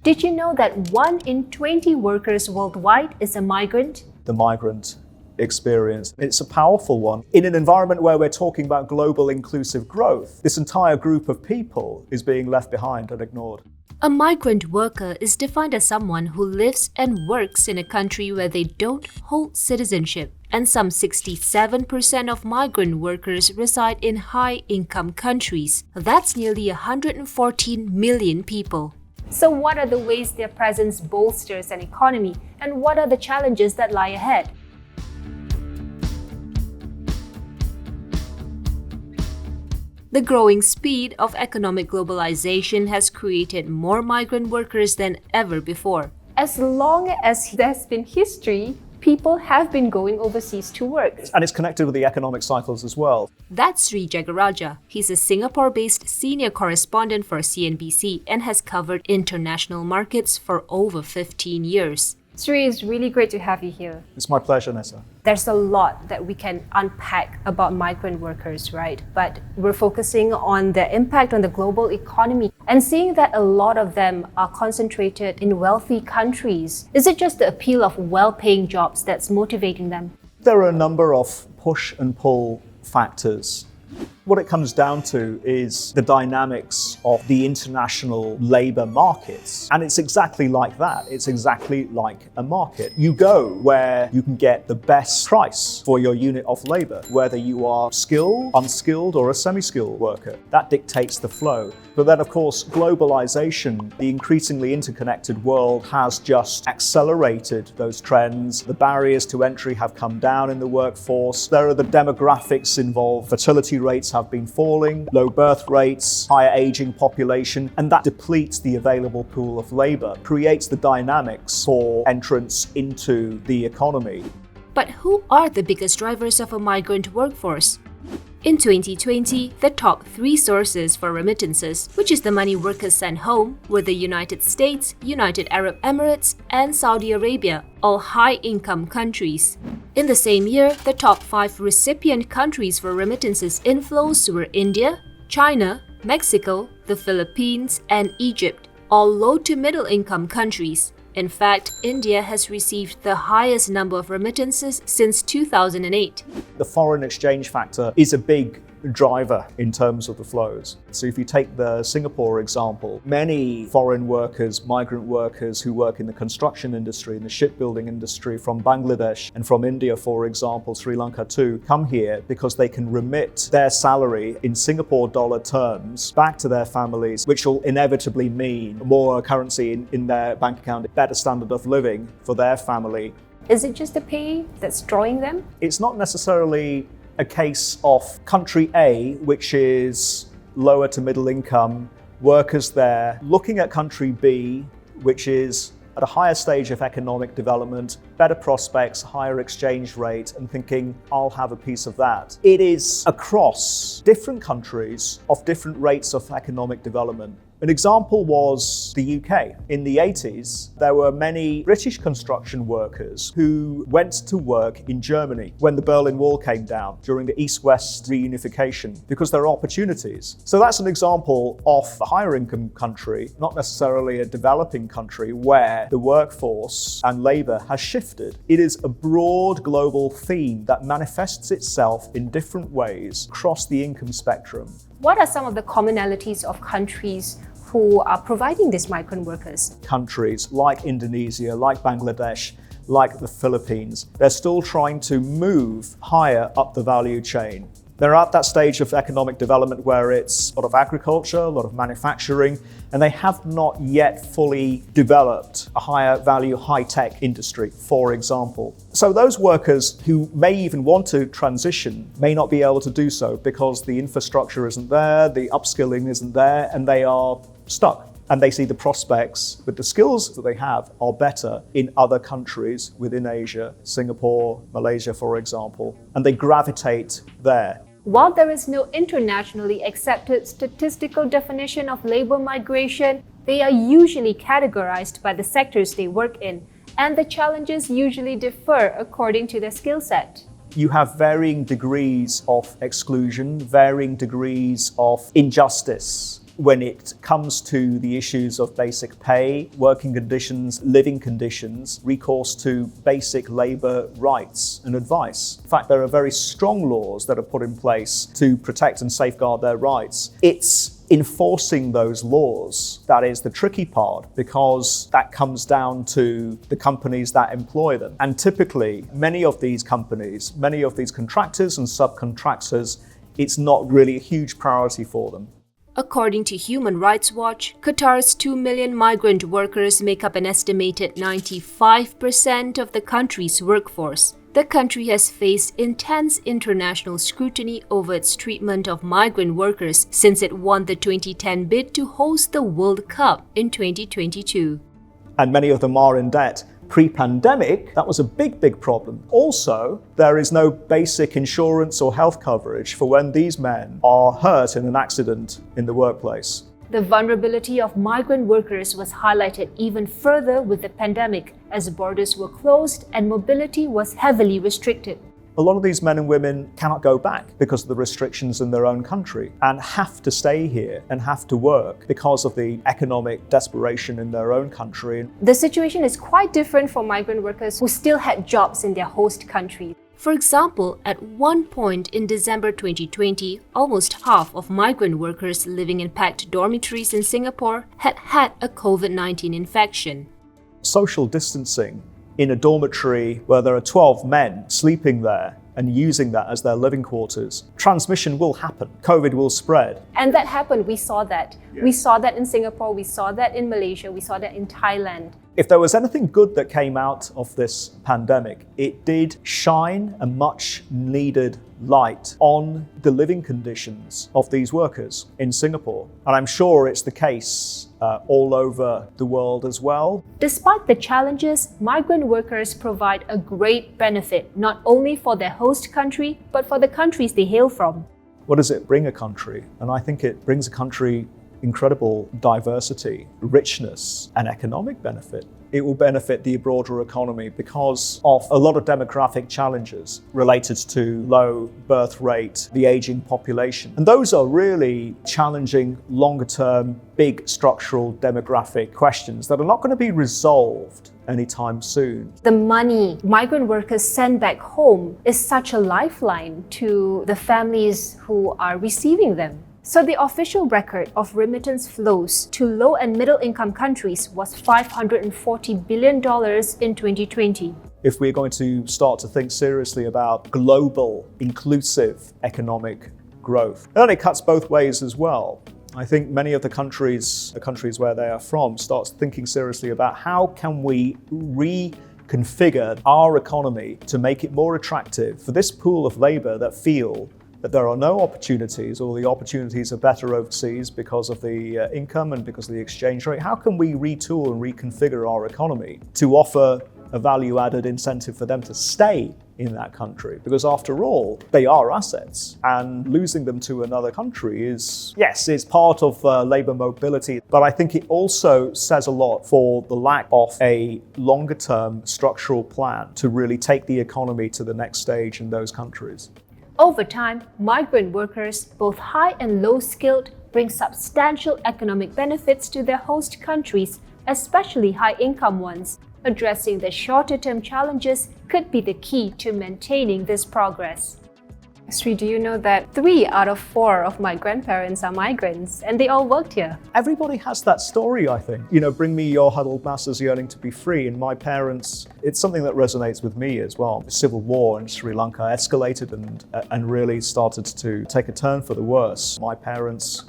Did you know that 1 in 20 workers worldwide is a migrant? The migrant experience. It's a powerful one. In an environment where we're talking about global inclusive growth, this entire group of people is being left behind and ignored. A migrant worker is defined as someone who lives and works in a country where they don't hold citizenship, and some 67% of migrant workers reside in high-income countries. That's nearly 114 million people. So what are the ways their presence bolsters an economy, and what are the challenges that lie ahead? The growing speed of economic globalization has created more migrant workers than ever before. As long as there's been history, people have been going overseas to work. And it's connected with the economic cycles as well. That's Sri Jagaraja. He's a Singapore-based senior correspondent for CNBC and has covered international markets for over 15 years. Sri, it's really great to have you here. It's my pleasure, Nessa. There's a lot that we can unpack about migrant workers, right? But we're focusing on their impact on the global economy and seeing that a lot of them are concentrated in wealthy countries. Is it just the appeal of well-paying jobs that's motivating them? There are a number of push and pull factors. What it comes down to is the dynamics of the international labor markets. And it's exactly like that. It's exactly like a market. You go where you can get the best price for your unit of labor, whether you are skilled, unskilled, or a semi-skilled worker. That dictates the flow. But then, of course, globalization, the increasingly interconnected world, has just accelerated those trends. The barriers to entry have come down in the workforce. There are the demographics involved. Fertility rates have been falling, low birth rates, higher aging population, and that depletes the available pool of labor, creates the dynamics for entrance into the economy. But who are the biggest drivers of a migrant workforce? In 2020, the top 3 sources for remittances, which is the money workers send home, were the United States, United Arab Emirates, and Saudi Arabia, all high-income countries. In the same year, the top 5 recipient countries for remittances inflows were India, China, Mexico, the Philippines, and Egypt, all low to middle-income countries. In fact, India has received the highest number of remittances since 2008. The foreign exchange factor is a big driver in terms of the flows. So if you take the Singapore example, many foreign workers, migrant workers who work in the construction industry, in the shipbuilding industry from Bangladesh and from India, for example, Sri Lanka too, come here because they can remit their salary in Singapore dollar terms back to their families, which will inevitably mean more currency in their bank account, a better standard of living for their family. Is it just the pay that's drawing them? It's not necessarily a case of country A, which is lower to middle income, workers there, looking at country B, which is at a higher stage of economic development, better prospects, higher exchange rate, and thinking, I'll have a piece of that. It is across different countries of different rates of economic development. An example was the UK. In the 80s, there were many British construction workers who went to work in Germany when the Berlin Wall came down during the East-West reunification because there are opportunities. So that's an example of a higher income country, not necessarily a developing country, where the workforce and labor has shifted. It is a broad global theme that manifests itself in different ways across the income spectrum. What are some of the commonalities of countries who are providing these migrant workers? Countries like Indonesia, like Bangladesh, like the Philippines, they're still trying to move higher up the value chain. They're at that stage of economic development where it's a lot of agriculture, a lot of manufacturing, and they have not yet fully developed a higher value, high-tech industry, for example. So those workers who may even want to transition may not be able to do so because the infrastructure isn't there, the upskilling isn't there, and they are stuck. And they see the prospects with the skills that they have are better in other countries within Asia, Singapore, Malaysia, for example, and they gravitate there. While there is no internationally accepted statistical definition of labor migration, they are usually categorized by the sectors they work in, and the challenges usually differ according to their skill set. You have varying degrees of exclusion, varying degrees of injustice. when it comes to the issues of basic pay, working conditions, living conditions, recourse to basic labor rights and advice. In fact, there are very strong laws that are put in place to protect and safeguard their rights. It's enforcing those laws that is the tricky part, because that comes down to the companies that employ them. And typically, many of these companies, many of these contractors and subcontractors, it's not really a huge priority for them. According to Human Rights Watch, Qatar's 2 million migrant workers make up an estimated 95% of the country's workforce. The country has faced intense international scrutiny over its treatment of migrant workers since it won the 2010 bid to host the World Cup in 2022. And many of them are in debt. Pre-pandemic, that was a big problem. Also, there is no basic insurance or health coverage for when these men are hurt in an accident in the workplace. The vulnerability of migrant workers was highlighted even further with the pandemic, as borders were closed and mobility was heavily restricted. A lot of these men and women cannot go back because of the restrictions in their own country and have to stay here and have to work because of the economic desperation in their own country. The situation is quite different for migrant workers who still had jobs in their host country. For example, at one point in December 2020, almost half of migrant workers living in packed dormitories in Singapore had had a COVID-19 infection. Social distancing in a dormitory where there are 12 men sleeping there and using that as their living quarters, transmission will happen. COVID will spread. And that happened. We saw that. Yeah. We saw that in Singapore. We saw that in Malaysia. We saw that in Thailand. If there was anything good that came out of this pandemic, it did shine a much needed light on the living conditions of these workers in Singapore. And I'm sure it's the case all over the world as well. Despite the challenges, migrant workers provide a great benefit, not only for their host country, but for the countries they hail from. What does it bring a country? And I think it brings a country incredible diversity, richness, and economic benefit. It will benefit the broader economy because of a lot of demographic challenges related to low birth rate, the aging population. And those are really challenging, longer-term, big structural demographic questions that are not going to be resolved anytime soon. The money migrant workers send back home is such a lifeline to the families who are receiving them. So the official record of remittance flows to low and middle income countries was $540 billion in 2020. If we're going to start to think seriously about global, inclusive economic growth, and it cuts both ways as well. I think many of the countries where they are from, starts thinking seriously about how can we reconfigure our economy to make it more attractive for this pool of labor that feel that there are no opportunities, or the opportunities are better overseas because of the income and because of the exchange rate. How can we retool and reconfigure our economy to offer a value-added incentive for them to stay in that country? Because after all, they are assets, and losing them to another country is, yes, it's part of labor mobility, but I think it also says a lot for the lack of a longer-term structural plan to really take the economy to the next stage in those countries. Over time, migrant workers, both high and low skilled, bring substantial economic benefits to their host countries, especially high income ones. Addressing the shorter term challenges could be the key to maintaining this progress. Sri, do you know that 3 out of 4 of my grandparents are migrants and they all worked here? Everybody has that story, I think. You know, bring me your huddled masses yearning to be free. And my parents, it's something that resonates with me as well. The civil war in Sri Lanka escalated and really started to take a turn for the worse. My parents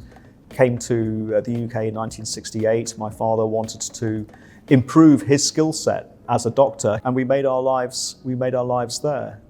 came to the UK in 1968. My father wanted to improve his skill set as a doctor, and we made our lives there.